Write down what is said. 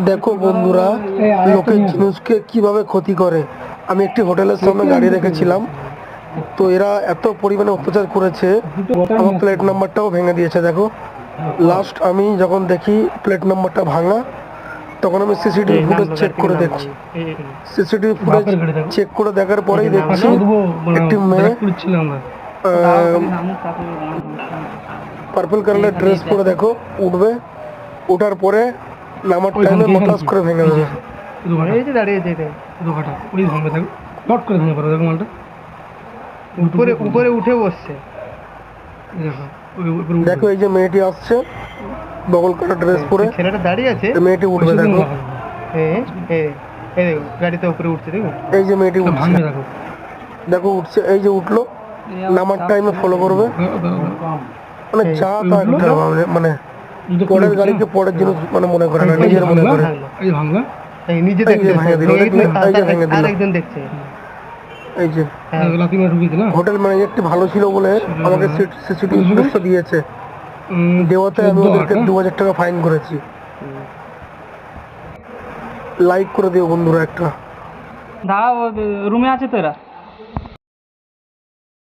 দেখো বন্ধুরা, লোকের জিনিসকে কিভাবে ক্ষতি করে। আমি একটি হোটেলের সামনে গাড়ি রেখেছিলাম, তো এরা এত পরিমাণে অত্যাচার করেছে, আমার প্লেট নাম্বারটাও ভেঙে দিয়েছে। দেখো, লাস্ট আমি যখন দেখি প্লেট নাম্বারটা ভাঙা, তখন আমি সিসিটিভি ফুটেজ চেক করে দেখছি। সিসিটিভি ফুটেজ চেক করে দেখার পরেই দেখছি একটি মেয়ে পার্পল কালারের ড্রেস পরে, দেখো, উঠবে, ওঠার পরে নামার টাইমে মটাস করে ভেঙে দেবে। উপরে উপরে উঠে বসছে। দেখো, এই যে মেয়েটি আসছে বগল কাটা ড্রেস পরে, ছেলেটা দাঁড়িয়ে আছে, মেয়েটি উঠবে। দেখো, গাড়িতে উপরে উঠছে। দেখো, এই যে মেয়েটি উঠছে, দেখো উঠছে, এই যে উঠলো, নামার টাইমে ফলো করবে। মানে যা তা একটা, মানে পরের গাড়িকে পরের জিনিস মানে মনে করে না, নিজের মনে করে। নিজে ভেঙে দিল, ভেঙে দিল। আরেকজন দেখছে। এই যে হোটেল ম্যানেজারটি ভালো ছিল বলে আমাকে সিসিটিভি ফুটেজটা দিয়েছে, দেওয়াতে আমি ওদেরকে 2000 টাকা ফাইন করেছি। লাইক করে দিও বন্ধুরা একটা। দাঁড়াও, রুমে আছে তো এরা।